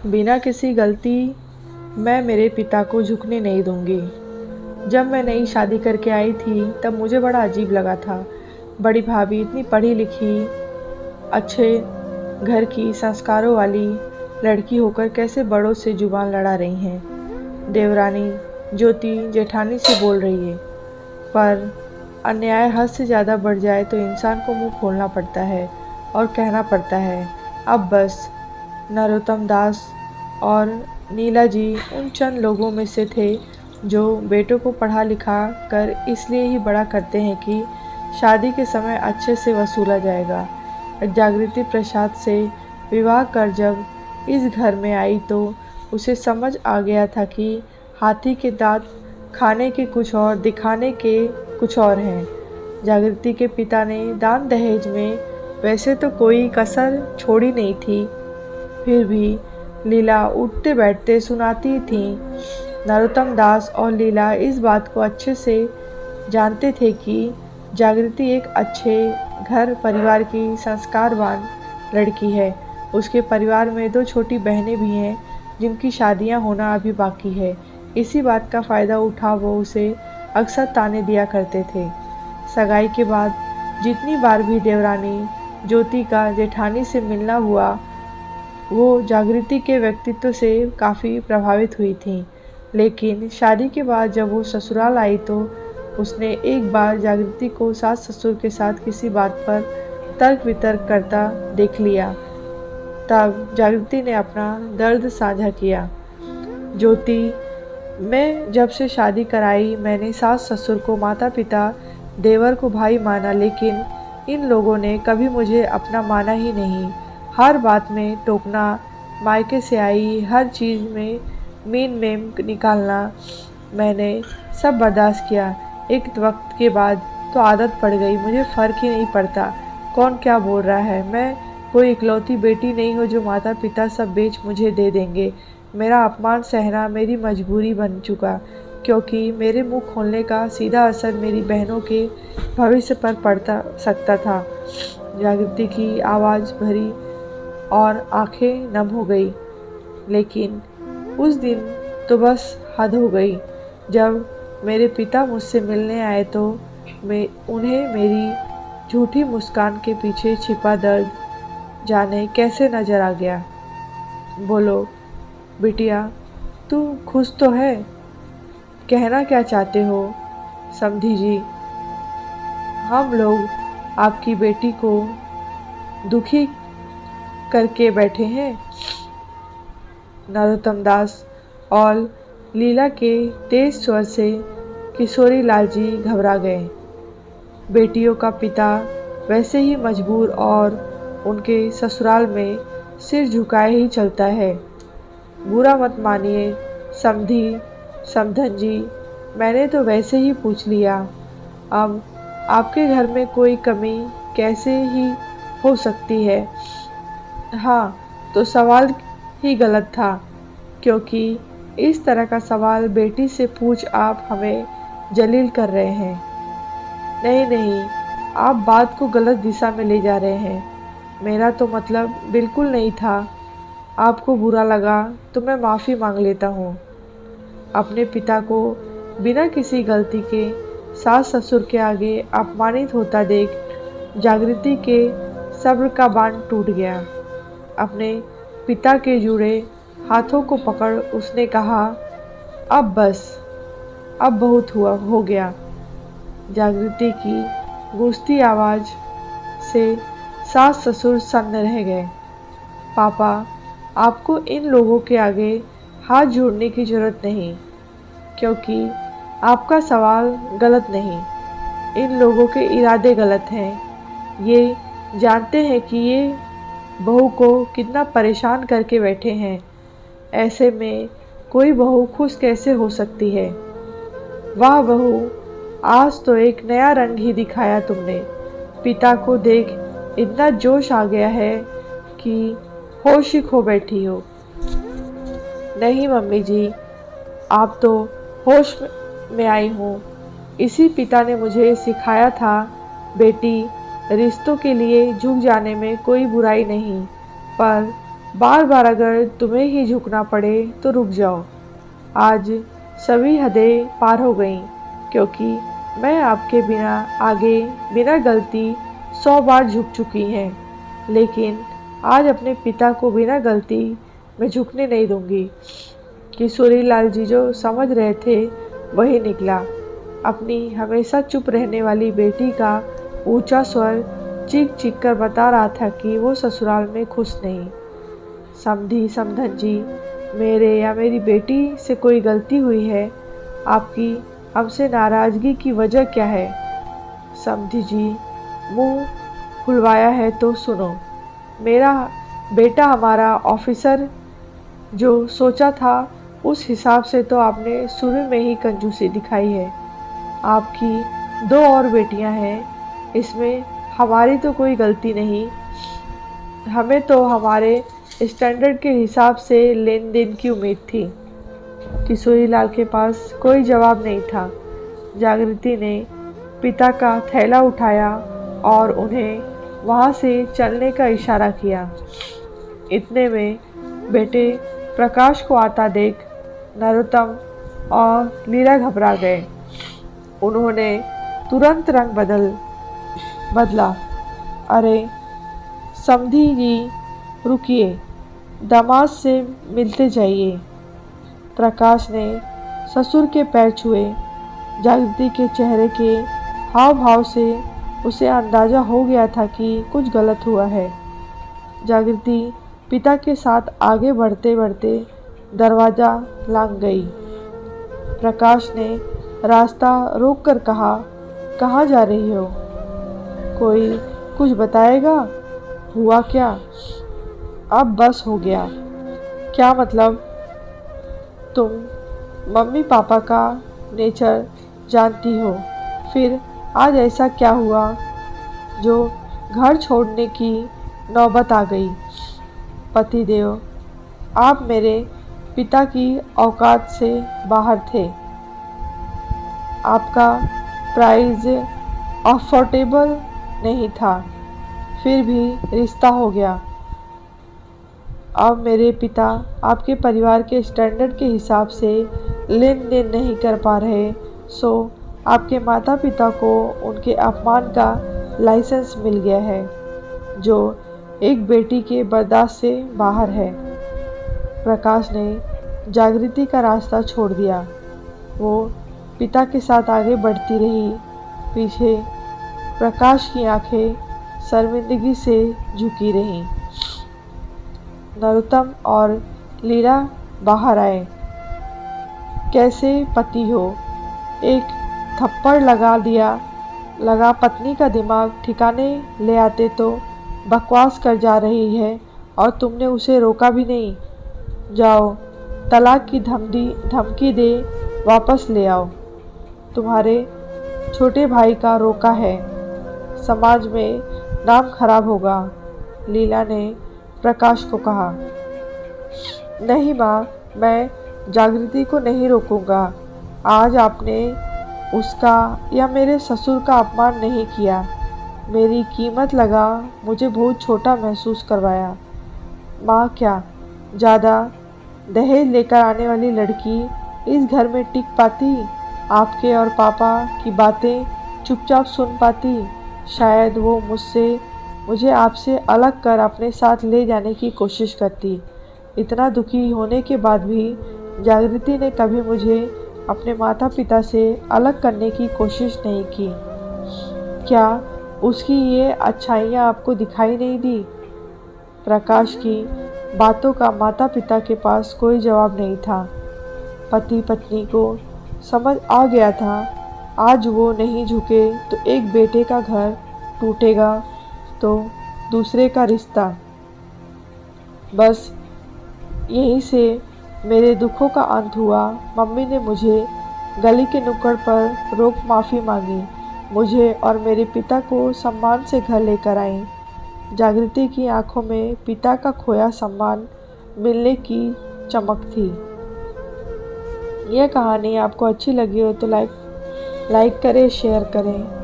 बिना किसी गलती मैं मेरे पिता को झुकने नहीं दूंगी। जब मैं नई शादी करके आई थी तब मुझे बड़ा अजीब लगा था। बड़ी भाभी इतनी पढ़ी लिखी, अच्छे घर की, संस्कारों वाली लड़की होकर कैसे बड़ों से जुबान लड़ा रही हैं। देवरानी ज्योति जेठानी से बोल रही है, पर अन्याय हद से ज़्यादा बढ़ जाए तो इंसान को मुंह खोलना पड़ता है और कहना पड़ता है अब बस। नरोत्तम दास और नीला जी उन चंद लोगों में से थे जो बेटों को पढ़ा लिखा कर इसलिए ही बड़ा करते हैं कि शादी के समय अच्छे से वसूला जाएगा। जागृति प्रसाद से विवाह कर जब इस घर में आई तो उसे समझ आ गया था कि हाथी के दांत खाने के कुछ और, दिखाने के कुछ और हैं। जागृति के पिता ने दान दहेज में वैसे तो कोई कसर छोड़ी नहीं थी, फिर भी लीला उठते बैठते सुनाती थी। नरोत्तम दास और लीला इस बात को अच्छे से जानते थे कि जागृति एक अच्छे घर परिवार की संस्कारवान लड़की है। उसके परिवार में 2 छोटी बहनें भी हैं जिनकी शादियां होना अभी बाकी है। इसी बात का फ़ायदा उठा वो उसे अक्सर ताने दिया करते थे। सगाई के बाद जितनी बार भी देवरानी ज्योति का जेठानी से मिलना हुआ, वो जागृति के व्यक्तित्व से काफ़ी प्रभावित हुई थी। लेकिन शादी के बाद जब वो ससुराल आई तो उसने एक बार जागृति को सास ससुर के साथ किसी बात पर तर्क वितर्क करता देख लिया। तब जागृति ने अपना दर्द साझा किया। ज्योति, मैं जब से शादी कराई मैंने सास ससुर को माता पिता, देवर को भाई माना, लेकिन इन लोगों ने कभी मुझे अपना माना ही नहीं। हर बात में टोकना, मायके से आई हर चीज़ में मीन मेम निकालना, मैंने सब बर्दाश्त किया। एक वक्त के बाद तो आदत पड़ गई, मुझे फ़र्क ही नहीं पड़ता कौन क्या बोल रहा है। मैं कोई इकलौती बेटी नहीं हूँ जो माता पिता सब बेच मुझे दे देंगे। मेरा अपमान सहना मेरी मजबूरी बन चुका, क्योंकि मेरे मुंह खोलने का सीधा असर मेरी बहनों के भविष्य पर पड़ता सकता था। जागृति की आवाज़ भरी और आंखें नम हो गई। लेकिन उस दिन तो बस हद हो गई। जब मेरे पिता मुझसे मिलने आए तो मैं उन्हें मेरी झूठी मुस्कान के पीछे छिपा दर्द जाने कैसे नजर आ गया। बोलो बिटिया, तू खुश तो है? कहना क्या चाहते हो समधी जी? हम लोग आपकी बेटी को दुखी करके बैठे हैं। नरोत्तम दास और लीला के तेज स्वर से किशोरी लाल जी घबरा गए। बेटियों का पिता वैसे ही मजबूर और उनके ससुराल में सिर झुकाए ही चलता है। बुरा मत मानिए समधी, समधन जी, मैंने तो वैसे ही पूछ लिया। अब आपके घर में कोई कमी कैसे ही हो सकती है? हाँ, तो सवाल ही गलत था, क्योंकि इस तरह का सवाल बेटी से पूछ आप हमें जलील कर रहे हैं। नहीं नहीं, आप बात को गलत दिशा में ले जा रहे हैं। मेरा तो मतलब बिल्कुल नहीं था। आपको बुरा लगा तो मैं माफ़ी मांग लेता हूँ। अपने पिता को बिना किसी गलती के सास ससुर के आगे अपमानित होता देख जागृति के सब्र का बांध टूट गया। अपने पिता के जुड़े हाथों को पकड़ उसने कहा, अब बस, अब बहुत हुआ हो गया। जागृति की गूंजती आवाज़ से सास ससुर सन्न रह गए। पापा, आपको इन लोगों के आगे हाथ जोड़ने की ज़रूरत नहीं, क्योंकि आपका सवाल गलत नहीं। इन लोगों के इरादे गलत हैं। ये जानते हैं कि ये बहू को कितना परेशान करके बैठे हैं। ऐसे में कोई बहू खुश कैसे हो सकती है? वाह बहू, आज तो एक नया रंग ही दिखाया तुमने। पिता को देख इतना जोश आ गया है कि होश ही खो बैठी हो। नहीं मम्मी जी, आप तो होश में आई हूँ। इसी पिता ने मुझे सिखाया था, बेटी, रिश्तों के लिए झुक जाने में कोई बुराई नहीं, पर बार बार अगर तुम्हें ही झुकना पड़े तो रुक जाओ। आज सभी हदें पार हो गईं, क्योंकि मैं आपके बिना आगे बिना गलती 100 बार झुक चुकी हैं, लेकिन आज अपने पिता को बिना गलती मैं झुकने नहीं दूंगी। किशोरी लाल जी जो समझ रहे थे वही निकला। अपनी हमेशा चुप रहने वाली बेटी का ऊंचा स्वर चीख चीख कर बता रहा था कि वो ससुराल में खुश नहीं। समधी समधन जी, मेरे या मेरी बेटी से कोई गलती हुई है? आपकी हमसे नाराज़गी की वजह क्या है? समधी जी, मुंह खुलवाया है तो सुनो। मेरा बेटा हमारा ऑफिसर, जो सोचा था उस हिसाब से तो आपने शुरू में ही कंजूसी दिखाई है। आपकी 2 और बेटियां हैं, इसमें हमारी तो कोई गलती नहीं। हमें तो हमारे स्टैंडर्ड के हिसाब से लेन देन की उम्मीद थी। किशोरी लाल के पास कोई जवाब नहीं था। जागृति ने पिता का थैला उठाया और उन्हें वहाँ से चलने का इशारा किया। इतने में बेटे प्रकाश को आता देख नरोत्तम और लीला घबरा गए। उन्होंने तुरंत रंग बदला। अरे समधी जी, रुकिए, दामाद से मिलते जाइए। प्रकाश ने ससुर के पैर छुए। जागृति के चेहरे के हाव भाव से उसे अंदाजा हो गया था कि कुछ गलत हुआ है। जागृति पिता के साथ आगे बढ़ते बढ़ते दरवाज़ा लांघ गई। प्रकाश ने रास्ता रोक कर कहा, कहाँ जा रही हो? कोई कुछ बताएगा? हुआ क्या? अब बस हो गया। क्या मतलब? तुम मम्मी पापा का नेचर जानती हो, फिर आज ऐसा क्या हुआ जो घर छोड़ने की नौबत आ गई? पतिदेव, आप मेरे पिता की औकात से बाहर थे। आपका प्राइस अफोर्डेबल नहीं था, फिर भी रिश्ता हो गया। अब मेरे पिता आपके परिवार के स्टैंडर्ड के हिसाब से लेन देन नहीं कर पा रहे, सो आपके माता पिता को उनके अपमान का लाइसेंस मिल गया है, जो एक बेटी के बर्दाश्त से बाहर है। प्रकाश ने जागृति का रास्ता छोड़ दिया। वो पिता के साथ आगे बढ़ती रही। पीछे प्रकाश की आंखें शर्मिंदगी से झुकी रहीं। नरोत्तम और लीला बाहर आए। कैसे पति हो? एक थप्पड़ लगा पत्नी का दिमाग ठिकाने ले आते तो बकवास कर जा रही है और तुमने उसे रोका भी नहीं। जाओ, तलाक की धमकी दे वापस ले आओ। तुम्हारे छोटे भाई का रोका है, समाज में नाम खराब होगा। लीला ने प्रकाश को कहा। नहीं माँ, मैं जागृति को नहीं रोकूंगा। आज आपने उसका या मेरे ससुर का अपमान नहीं किया। मेरी कीमत लगा मुझे बहुत छोटा महसूस करवाया। माँ, क्या ज़्यादा दहेज लेकर आने वाली लड़की इस घर में टिक पाती? आपके और पापा की बातें चुपचाप सुन पाती? शायद वो मुझे आपसे अलग कर अपने साथ ले जाने की कोशिश करती। इतना दुखी होने के बाद भी जागृति ने कभी मुझे अपने माता पिता से अलग करने की कोशिश नहीं की। क्या उसकी ये अच्छाइयाँ आपको दिखाई नहीं दी? प्रकाश की बातों का माता पिता के पास कोई जवाब नहीं था। पति पत्नी को समझ आ गया था, आज वो नहीं झुके तो एक बेटे का घर टूटेगा तो दूसरे का रिश्ता। बस यहीं से मेरे दुखों का अंत हुआ। मम्मी ने मुझे गली के नुक्कड़ पर रोक माफ़ी मांगी। मुझे और मेरे पिता को सम्मान से घर लेकर आई। जागृति की आंखों में पिता का खोया सम्मान मिलने की चमक थी। यह कहानी आपको अच्छी लगी हो तो लाइक करें, शेयर करें।